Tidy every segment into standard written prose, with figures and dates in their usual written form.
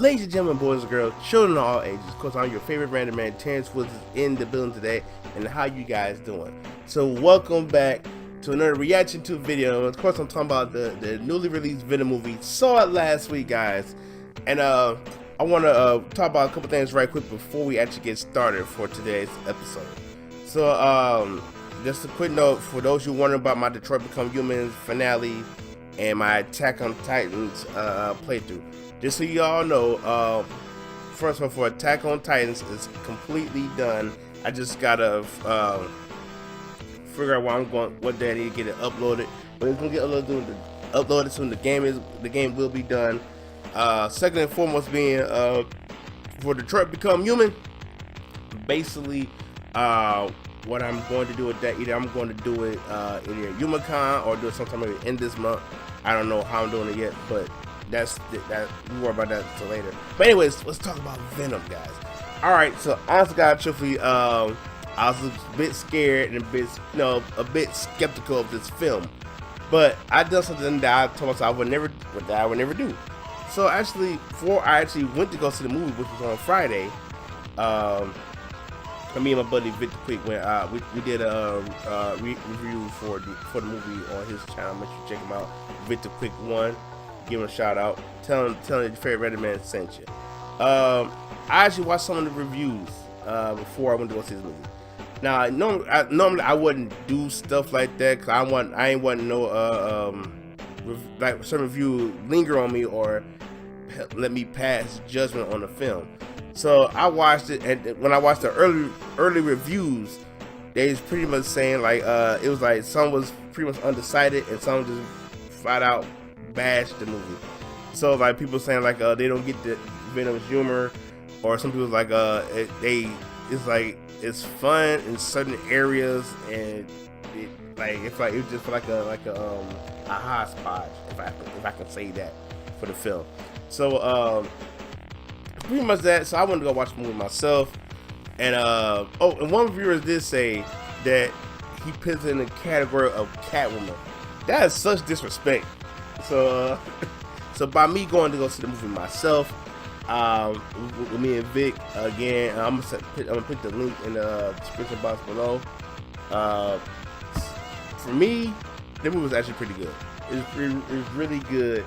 Ladies and gentlemen, boys and girls, children of all ages, of course, I'm your favorite random man, Terrence Woods, is in the building today, and how you guys doing? So, welcome back to another reaction to video. Of course, I'm talking about the newly released Venom movie. Saw it last week, guys, and I want to talk about a couple things right quick before we actually get started for today's episode. So, just a quick note for those who wondering about my Detroit Become Human finale and my Attack on Titans playthrough. Just so you all know, first of all, for Attack on Titans is completely done. I just gotta figure out where I'm going, what day I need to get it uploaded. But it's gonna get uploaded soon. The game will be done. Second and foremost being for Detroit Become Human. Basically, what I'm going to do with that, either I'm going to do it either at YumaCon or do it sometime maybe in this month. I don't know how I'm doing it yet, but that we worry about that until later. But anyways, let's talk about Venom, guys. All right, so honestly, God, truthfully, I was a bit scared and a bit skeptical of this film, but I done something that I told myself I would never do. So actually, before I actually went to go see the movie, which was on Friday, me and my buddy Victor Quick went. We did a review for the movie on his channel. Make sure you check him out, Victor Quick 1. Give him a shout out. Tell him your favorite Reddit man sent you. I actually watched some of the reviews before I went to go see this movie. Now, normally I wouldn't do stuff like that because I ain't want no like certain review linger on me or let me pass judgment on the film. So I watched it, and when I watched the early reviews, they was pretty much saying like it was like some was pretty much undecided and some just flat out bashed the movie. So like people saying like they don't get the Venom's humor, or some people like it's like it's fun in certain areas and it's just like a hodgepodge, if I can say that for the film. So pretty much that. So I wanted to go watch the movie myself, and and one reviewer did say that he puts it in the category of Catwoman. That is such disrespect. So so by me going to go see the movie myself, with me and Vic again, I'm gonna put the link in the description box below. For me, the movie was actually pretty good. It's really good.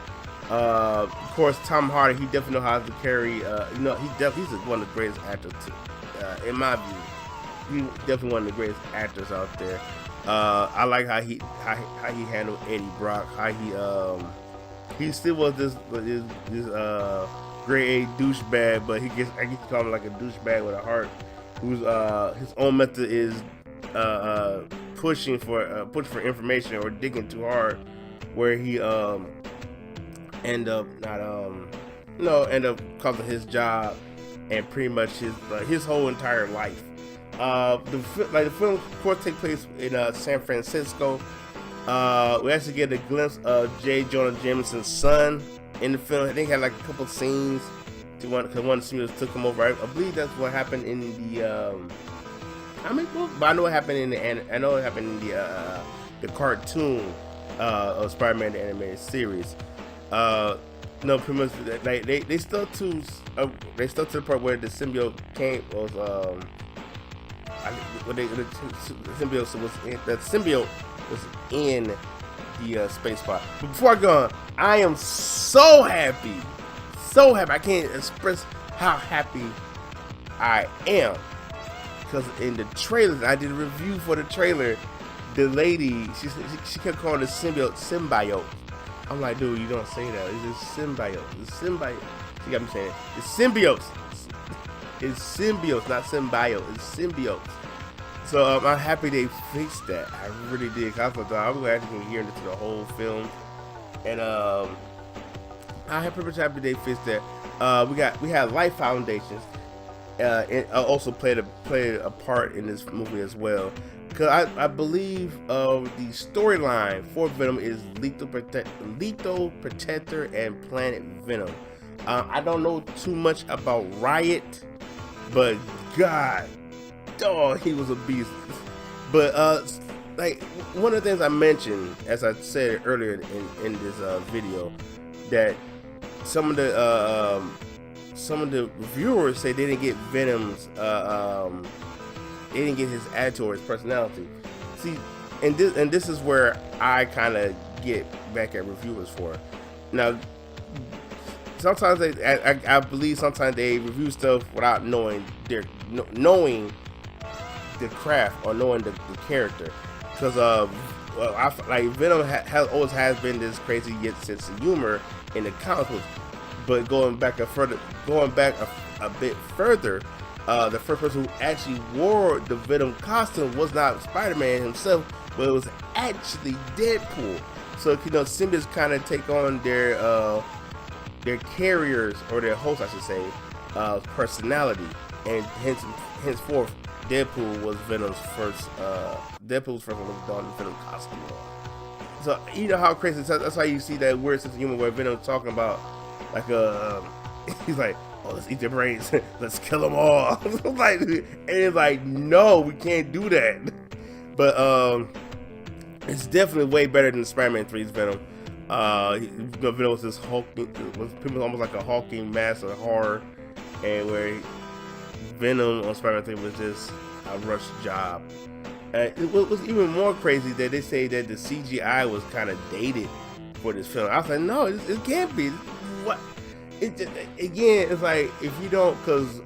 Of course, Tom Hardy, he definitely knows how to carry. He's one of the greatest actors, in my view. He's definitely one of the greatest actors out there. I like how he handled Eddie Brock. How he still was this grade A douchebag, but I guess you call him like a douchebag with a heart, who's his own method is pushing for information or digging too hard, where he end up causing his job and pretty much his whole entire life. The film, of course, takes place in San Francisco. We actually get a glimpse of J. Jonah Jameson's son in the film. I think he had like a couple scenes. One of the scenes took him over. I believe that's what happened in the. But I know it happened in the cartoon of Spider-Man the animated series. No, pretty much they stuck to the part where the symbiote the symbiote was in the space pod. But before I go on, I am so happy. I can't express how happy I am, because in the trailer, I did a review for the trailer. The lady, she kept calling the symbiote. I'm like, dude, you don't say that. It's a symbiote. It's symbiote. She got me saying it. It's symbiotes. It's symbiotes, not symbiote. It's symbiotes. So I'm happy they fixed that. I really did. Cause I thought I was actually hearing it through the whole film, and I'm pretty much happy they fixed that. We had Life Foundations, and also played a part in this movie as well. Because I believe the storyline for Venom is Lethal Protector and Planet Venom. I don't know too much about Riot, but God, dog, he was a beast. But like one of the things I mentioned, as I said earlier in this video, that some of the some of the reviewers say they didn't get Venom's they didn't get his attitude or his personality. See, and this is where I kind of get back at reviewers for. Now, sometimes I believe sometimes they review stuff without knowing knowing the craft or knowing the character, because like Venom always has been this crazy yet sense of humor in the comic books. But going back a bit further, the first person who actually wore the Venom costume was not Spider-Man himself, but it was actually Deadpool. So symbiotes kind of take on their carriers, or their hosts, I should say, personality, and henceforth, Deadpool was Venom's first. Deadpool's first one was donned the Venom costume on. So you know how crazy that's why you see that weird sense of humor where Venom's talking about like he's like, oh, let's eat their brains, let's kill them all. Like, and it's like, no, we can't do that. But it's definitely way better than Spider-Man 3's Venom. Venom was this hulking, was people almost like a hulking mass of horror, and where Venom on Spider-Man 3 was just a rush job. It was even more crazy that they say that the CGI was kind of dated for this film. I was like, no, it can't be. What? Again, it's like, if you don't, because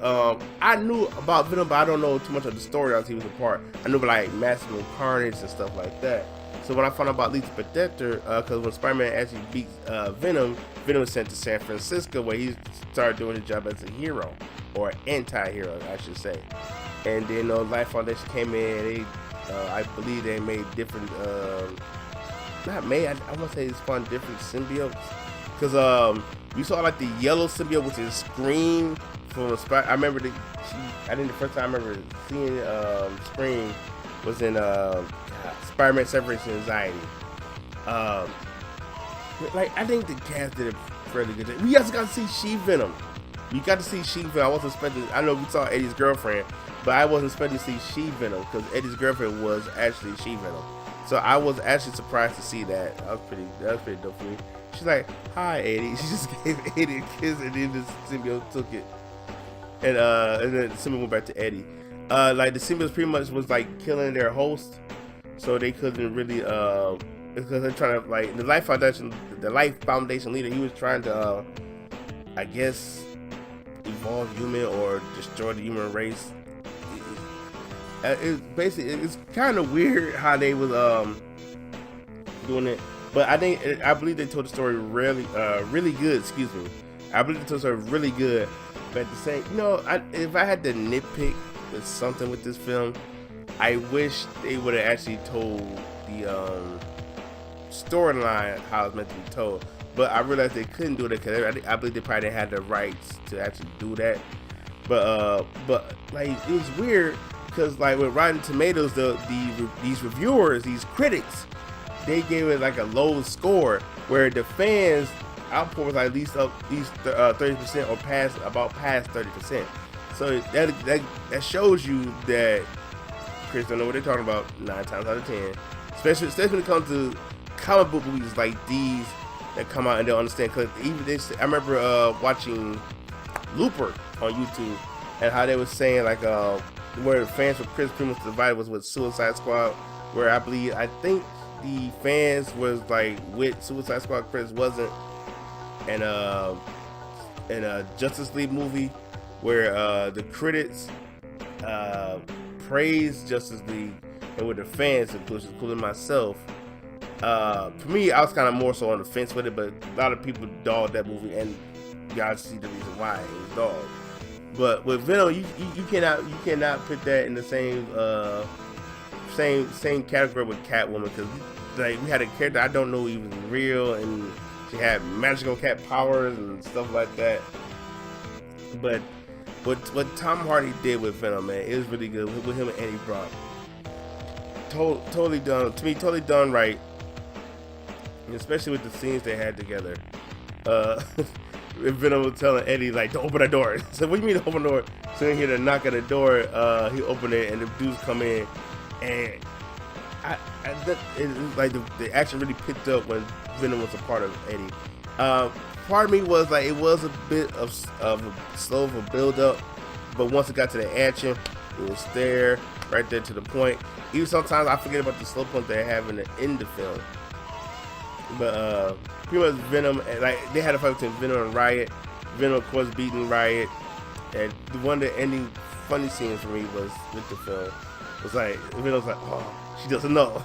I knew about Venom, but I don't know too much of the story as he was a part. I knew about like Maximum Carnage and stuff like that. So when I found out about Lethal Protector, because when Spider-Man actually beats Venom, Venom was sent to San Francisco, where he started doing his job as a hero, or anti-hero, I should say. And then Life Foundation came in. I believe they made different, not made, I want to say they spawned different symbiotes. Because you saw like the yellow symbiote, which is Scream from Spider. I remember I think the first time I remember seeing Scream was in Spider-Man Separation Anxiety. Like, I think the cast did a fairly good job. We also got to see She-Venom. You got to see She-Venom. I wasn't expecting. I know we saw Eddie's girlfriend, but I wasn't expecting to see She-Venom because Eddie's girlfriend was actually She-Venom. So I was actually surprised to see that. That was pretty dope for me. She's like, "Hi, Eddie." She just gave Eddie a kiss, and then the symbiote took it, and then the symbiote went back to Eddie. Like the symbiote pretty much was like killing their host, so they couldn't really because they're trying to, like, the Life Foundation leader. He was trying to I guess evolve human or destroy the human race. It's kind of weird how they was doing it, but I believe they told the story really good. Excuse me, I believe they told the story really good. But at the same, if I had to nitpick with something with this film, I wish they would have actually told the storyline how it's meant to be told. But I realized they couldn't do that because I believe they probably didn't have the rights to actually do that. But like, it was weird. Because like with Rotten Tomatoes, these reviewers, these critics, they gave it like a low score, where the fans output was like at least 30% or past 30%. So that shows you that critics don't know what they're talking about 9 times out of 10. Especially when it comes to comic book movies like these that come out and don't understand. Because even this, I remember watching Looper on YouTube, and how they were saying like where the fans were pretty much divided was with Suicide Squad, where I think the fans was like with Suicide Squad, Chris wasn't, and a Justice League movie where the critics praised Justice League, and with the fans, including myself, for me, I was kind of more so on the fence with it, but a lot of people dogged that movie, and y'all see the reason why it was dogged. But with Venom, you cannot put that in the same category with Catwoman, because like we had a character I don't know even real, and she had magical cat powers and stuff like that. But what Tom Hardy did with Venom, man, it was really good with him and Eddie Brock. Totally done right, and especially with the scenes they had together. Venom was telling Eddie, like, don't open the door. So what do you mean open the door? So he hear the knock at the door, he opened it, and the dudes come in, and it was like the action really picked up when Venom was a part of Eddie. Uh, Part of me was like, it was a bit of a slow of a build up, but once it got to the action, it was there, right there to the point. Even sometimes I forget about the slow point they have in the end of the film. But pretty much Venom, like they had a fight between Venom and Riot. Venom, of course, beating Riot, and one of the ending funny scenes for me was with the film was like Venom's like, oh, she doesn't know.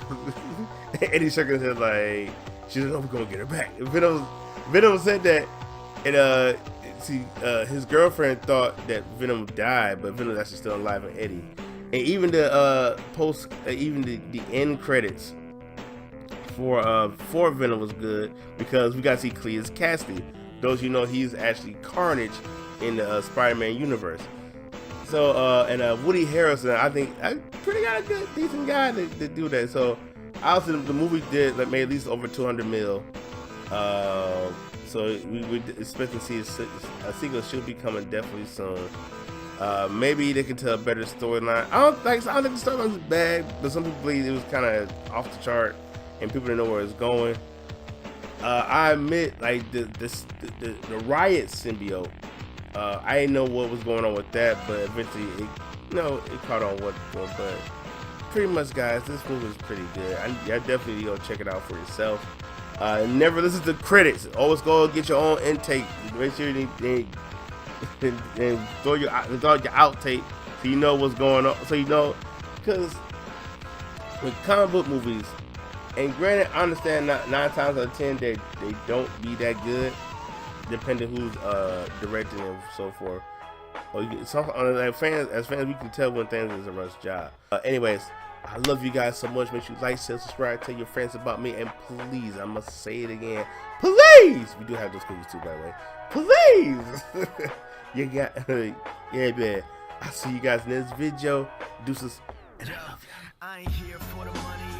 Eddie shook his head like, she doesn't know we're gonna get her back. Venom said that, and his girlfriend thought that Venom died, but Venom's actually still alive in Eddie. And even the even the end credits for Venom was good because we got to see Cletus Cassidy. Those you know, he's actually Carnage in the Spider-Man universe. So and Woody Harrelson, I think I pretty got a good decent guy to do that. So obviously the movie did like made at least over 200 mil. So we expect to see a sequel should be coming definitely soon. Maybe they can tell a better storyline. I don't think the storyline was bad, but some people believe it was kind of off the chart and people didn't know where it's going. I admit, like the Riot symbiote, I didn't know what was going on with that, but eventually it caught on what. But pretty much, guys, this movie is pretty good. I definitely go check it out for yourself. Never listen to critics. Always go get your own intake. Make sure you and throw your outtake so you know what's going on. So you know, because with comic book movies, and granted, I understand 9 times out of 10 they don't be that good, depending who's directing and so forth. Or as fans, we can tell when things is a rush job. Anyways, I love you guys so much. Make sure you like, share, subscribe, tell your friends about me, and please, I must say it again, please. We do have those cookies too, by the way. Please, you got, yeah, man. I'll see you guys in this video. Deuces, and I love you. I ain't here for the money.